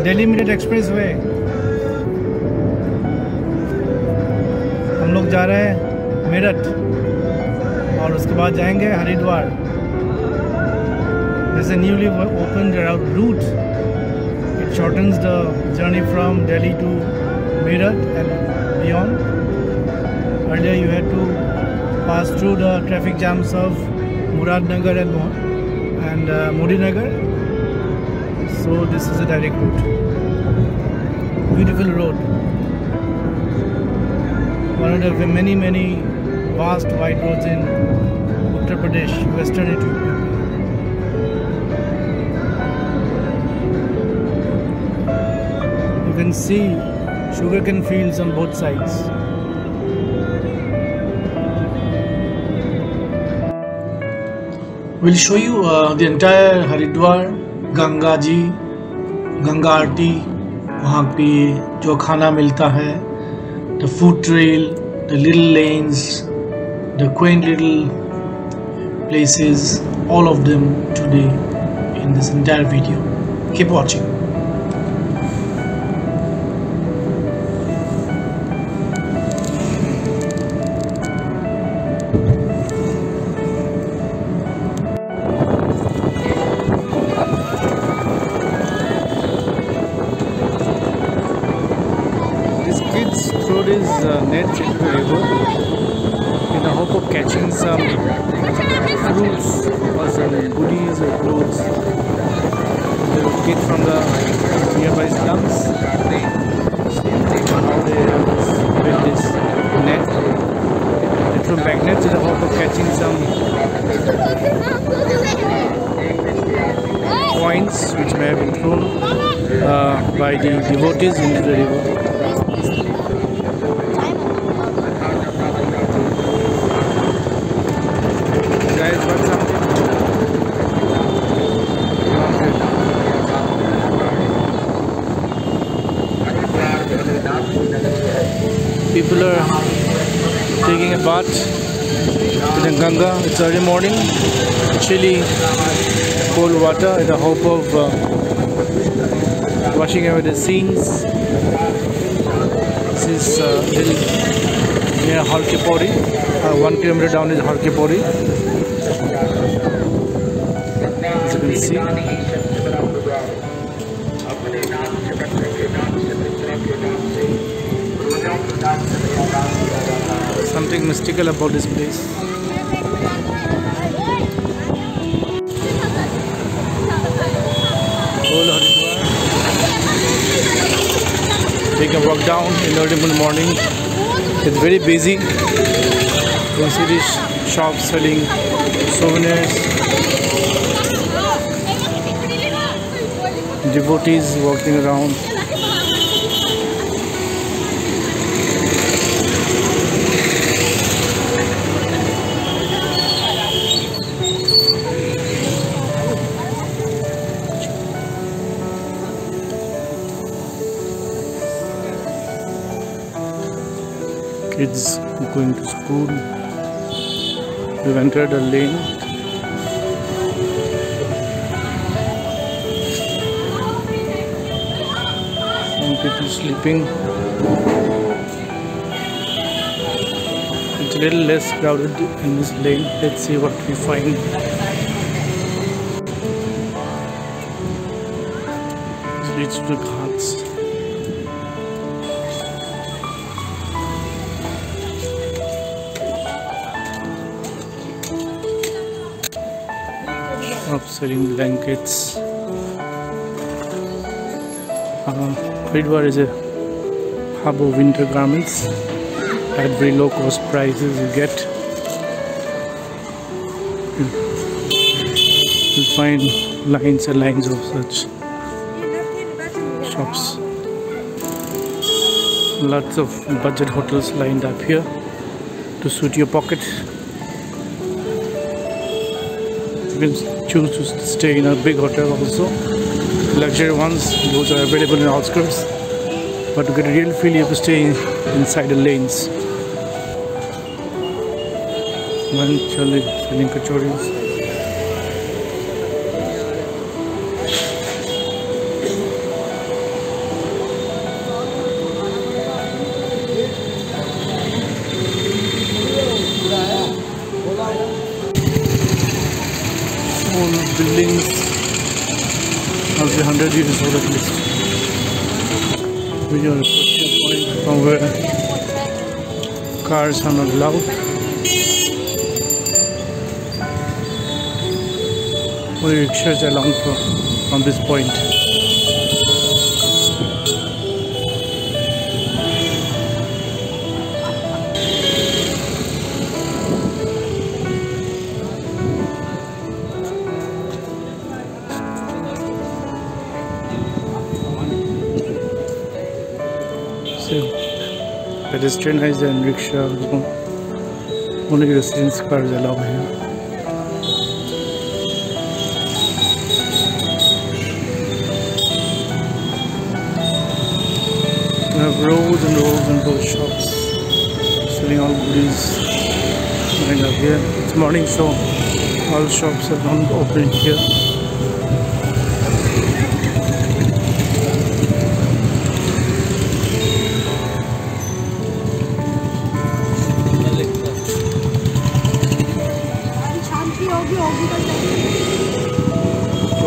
Delhi Meerut express way. हम लोग जा रहे हैं मेरठ और उसके बाद जाएंगे Haridwar. This is a newly opened route. It shortens the journey from Delhi to Meerut and beyond. Earlier you had to pass through the traffic jams of Muradnagar and Modinagar. So this is a direct route. Beautiful road. One of the many vast wide roads in Uttar Pradesh, Western Ethiopia. You can see sugarcane fields on both sides. We'll show you the entire Haridwar, Ganga ji, Ganga आरती, वहाँ पे जो खाना मिलता है, the food trail, the little lanes, the quaint little places, all of them today in this entire video. Keep watching. Throw his nets into the river in the hope of catching some fruits or some goodies or clothes. They will get from the nearby slums. How they build this net. They throw magnets in the hope of catching some coins which may have been thrown by the devotees into the river. People are taking a bath in the Ganga. It's early morning, chilly, cold water in the hope of washing away the scenes. This is little near Har Ki Pauri. 1 kilometer down is Har Ki Pauri. As you can see. Something mystical about this place. Whole Haridwar. Take a walk down in early morning. It's very busy. You can see these shops selling souvenirs. Devotees walking around. Kids going to school. We've entered a lane. Some people sleeping. It's a little less crowded in this lane. Let's see what we find. This leads to the ghats. Selling blankets. Haridwar is a hub of winter garments at very low cost prices. You get, you'll find lines and lines of such shops. Lots of budget hotels lined up here to suit your pocket. You can choose to stay in a big hotel also. Luxury ones, those are available in outskirts. But to get a real feel, you have to stay inside the lanes. One selling kachoris. All buildings must be 100 years old at least. We are approaching a point from where cars are not allowed. Only rickshaws are allowed from this point. Pedestrianized and rickshaw, only residence cars allowed here. We have rows and rows and rows of shops selling all goodies lined up here. It's morning, so all shops are not open here.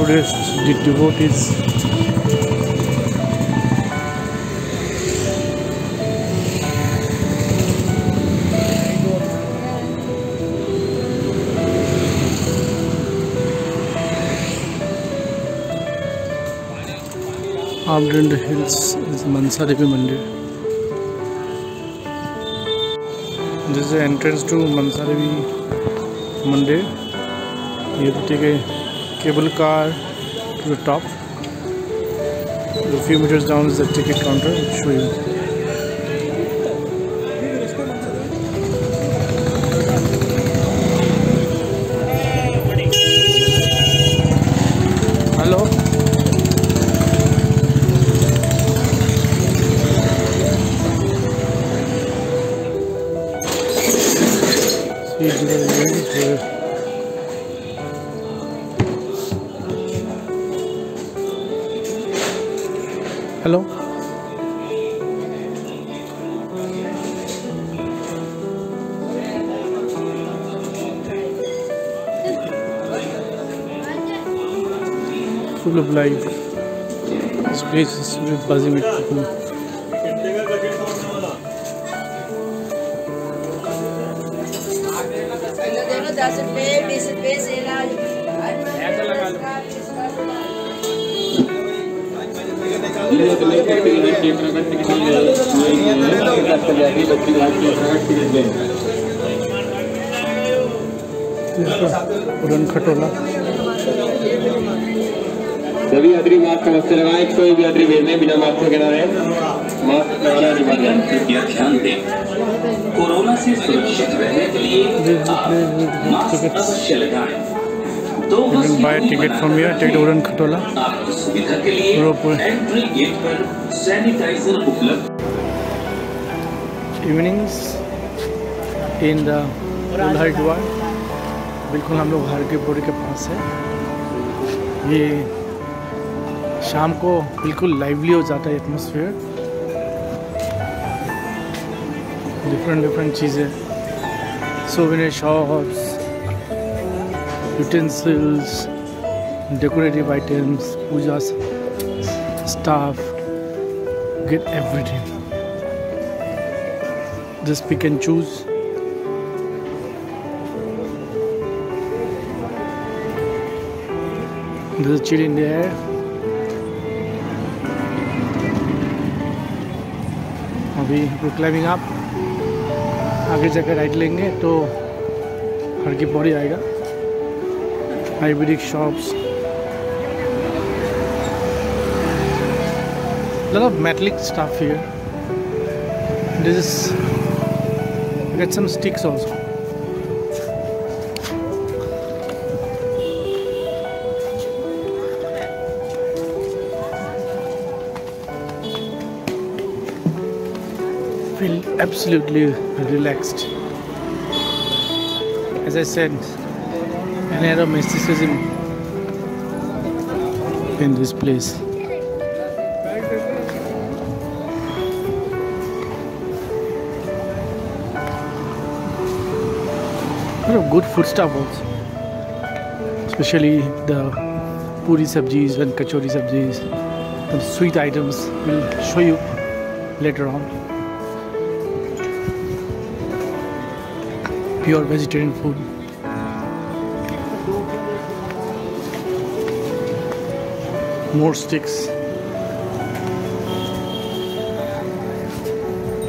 Tourists, the devotees. Up in the hills is Mansa Devi Mandir. This is the entrance to Mansa Devi Mandir. You have to take a cable car to the top. A few meters down is the ticket counter. I'll show you. Hello. See here. Hello. Full of life. This place is really buzzing with people. उड़न खटोला सभी यात्री mask अवश्य लगाएं। कोई भी यात्री भेजने बिना मास्क के ना रहे। मास्क लगाना अनिवार्य है। कृपया ध्यान दें, कोरोना से सुरक्षित रहने के लिए मास्क अवश्य लगाएं। You can buy a ticket from here. Take the Udan Khatola. आपकी सुविधा के लिए एंट्री गेट पर सैनिटाइजर उपलब्ध। Evenings in the Old Haridwar. बिल्कुल हम लोग हरकी पौड़ी के पास है। ये शाम को बिल्कुल लाइवली हो जाता है एटमॉस्फेयर। डिफरेंट चीज़ें, souvenir shops, utensils, decorative items, puja stuff, get everything. Just pick and choose. There's a chill in the air. अभी we're climbing up. आगे जाकर राइट लेंगे तो हर की पौड़ी आएगा। Ayurvedic shops, lot of metallic stuff here. This is, get some sticks also. Feel absolutely relaxed. As I said, an air of mysticism in this place. A lot of good food stuff also. especially the puri sabjis and kachori sabjis, the sweet items. We'll show you later on. Pure vegetarian food. More sticks.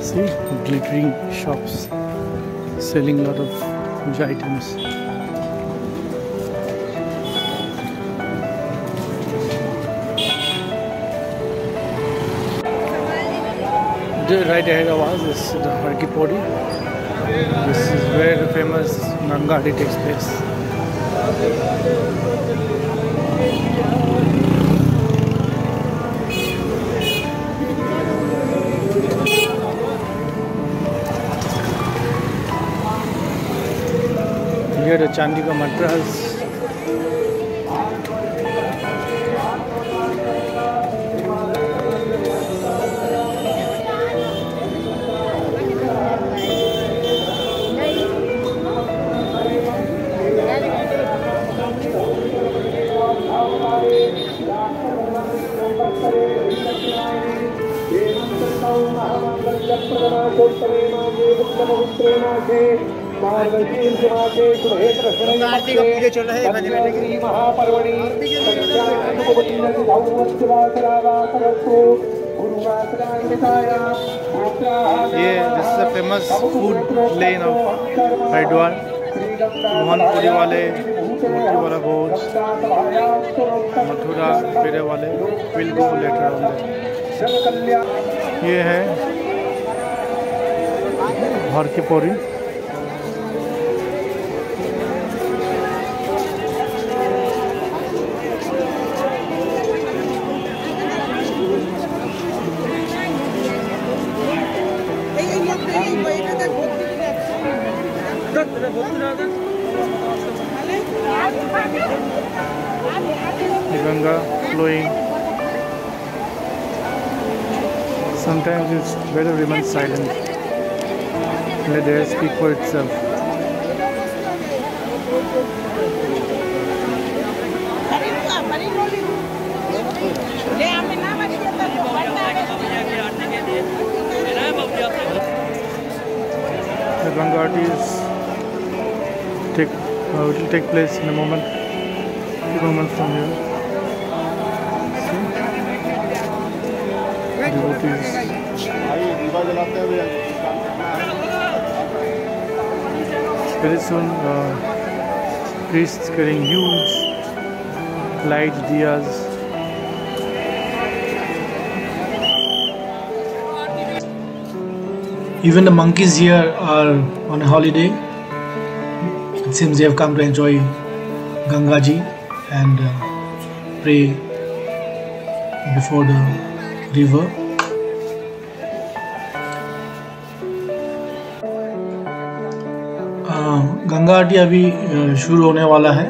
See, glittering shops selling a lot of puja items. Right ahead of us is the Har Ki Pauri. This is where the famous Ganga Aarti takes place. Here the Chandika Matras. This is a famous food lane of Haridwar. Mohan Puri wale, Murti wala Bhoj, Mathura Pere wale. We'll go later on there. ये है हर की Pauri. The Ganga flowing. Sometimes it's better to remain silent. Let the air speak for itself. The Ganga Aarti will take place in a moment. A few moments from here. Devotees. Very soon, priests carrying huge light diyas. Even the monkeys here are on a holiday. It seems they have come to enjoy Ganga Ji and pray before the river. Ganga आरती अभी शुरू होने वाला है.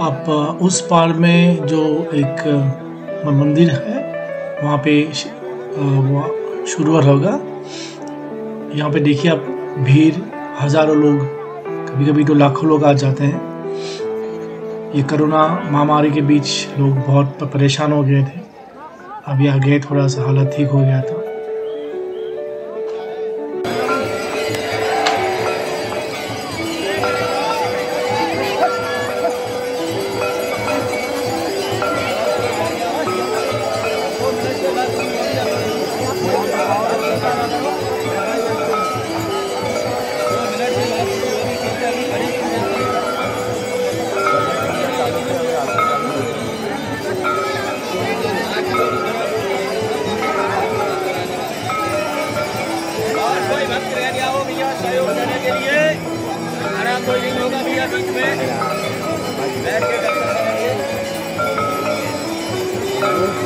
आप उस पार में जो एक मंदिर है वहाँ पे शुरुआत होगा. यहाँ पे देखिए आप, भीड़ हजारों लोग, कभी कभी तो लाखों लोग आ जाते हैं. ये कोरोना महामारी के बीच लोग बहुत परेशान हो गए थे. अभी आ गए, थोड़ा सा हालत ठीक हो गया था.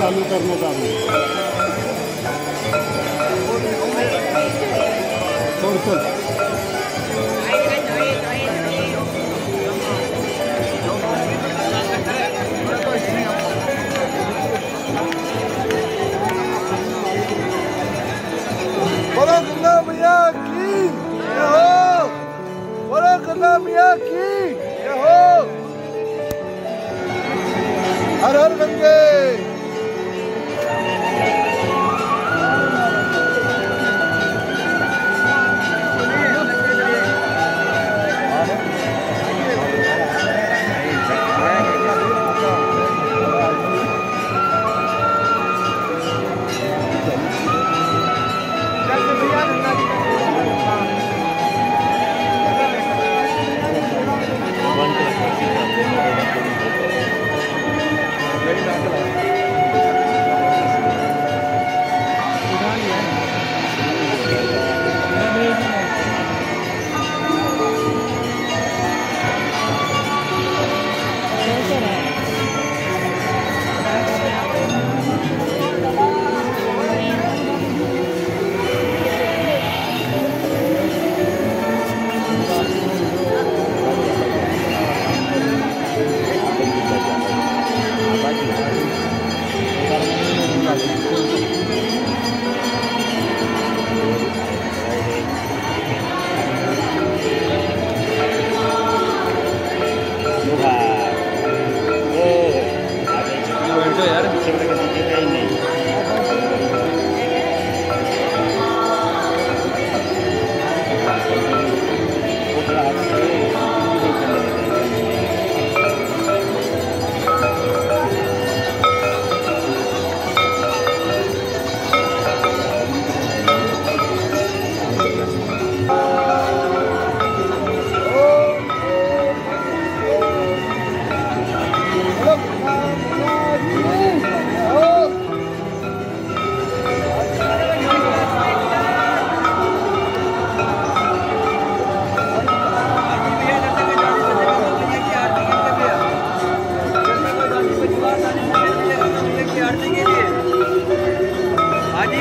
चालू करने का बोलो गंगा मैया की जय हो, बोलो गंगा मैया की जय हो।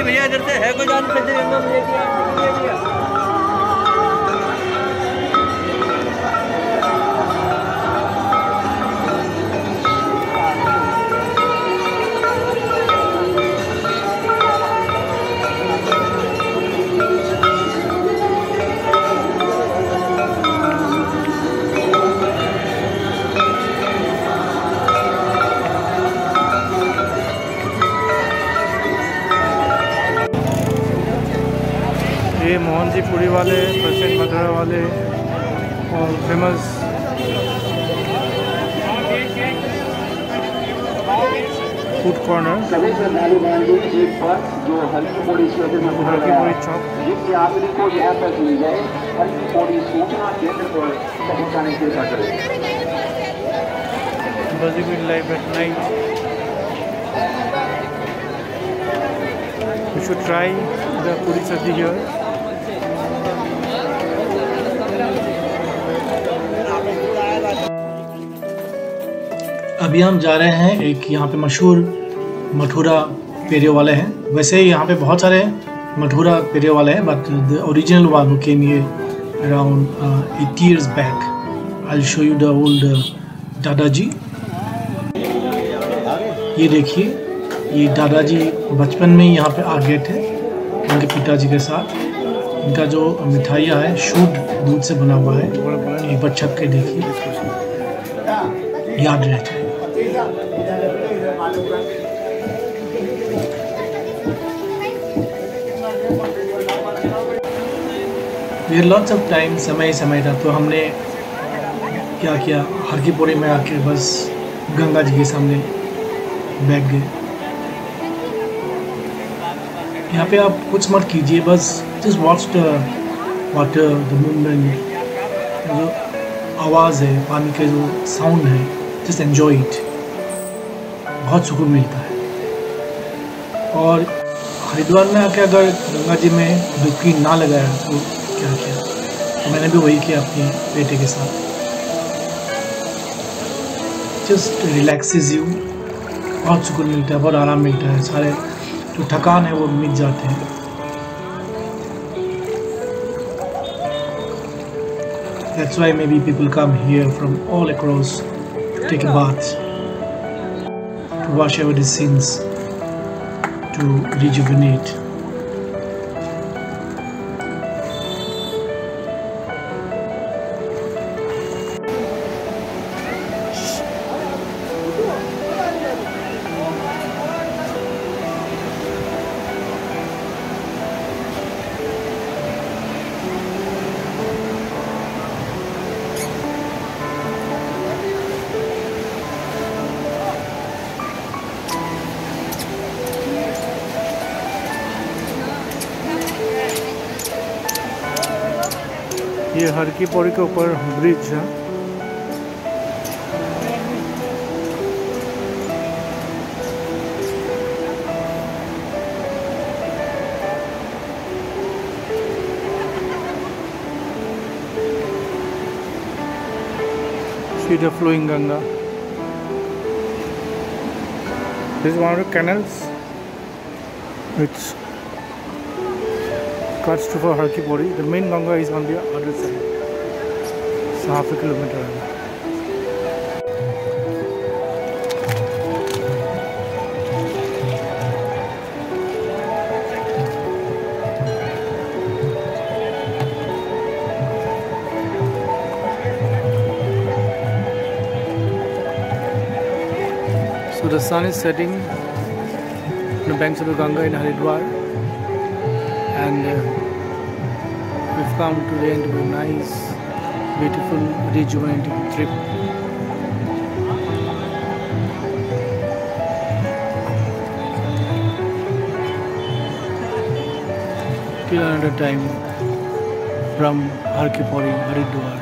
भैया इधर से है कोई जान सकते ये मोहन जी पूरी वाले, प्रसेंट मथुरा वाले और फेमस फूड कॉर्नर सभी श्रद्धालुगण एक बस जो हल्की पौड़ी स्टेशन में हल्की पौड़ी चौक, जिसके यात्री को यहाँ तक ले जाए हल्की पौड़ी सूचना केंद्र पर पहुँचाने की कृपा करें। Buzzing live at night. You should try the puri sabji here. अभी हम जा रहे हैं एक यहाँ पे मशहूर मठूरा पेड़े वाले हैं। वैसे ही यहाँ पे बहुत सारे मठूरा पेड़े वाले हैं, but the original one who came here around 80 years back. I'll show you the old दादाजी। ये देखिए, ये दादाजी बचपन में ही यहाँ पे आ गए थे उनके पिताजी के साथ। इनका जो मिठाइयाँ है शुद्ध दूध से बना हुआ है। एक बार छक के देखिए, याद रहता है। ये लॉट्स ऑफ टाइम समय था, तो हमने क्या किया, हर की पौड़ी में आके बस गंगा जी के सामने बैठ गए। यहाँ पे आप कुछ मत कीजिए, बस just watch the water, the movement, जो आवाज़ है, पानी के जो साउंड है, जस्ट एन्जॉय इट। बहुत सुकून मिलता है। और हरिद्वार में आके अगर गंगा जी में डुबकी ना लगाया तो क्या किया, तो मैंने भी वही किया अपने बेटे के साथ। जस्ट रिलैक्सेस यू, बहुत सुकून मिलता है, बहुत आराम मिलता है, सारे जो थकान है वो मिट जाते हैं। That's why maybe people come here from all across to take a bath, to wash away the sins, to rejuvenate. ये हर की पौड़ी के ऊपर ब्रिज है। See the flowing Ganga. This is one of the canals which cuts to for Har Ki Pauri. The main Ganga is on the other side. It's half a kilometer. the sun is setting on the banks of the Ganga in Haridwar, and we've come to the end of a nice, beautiful, rejuvenating trip. Till another time from Har Ki Pauri, Haridwar.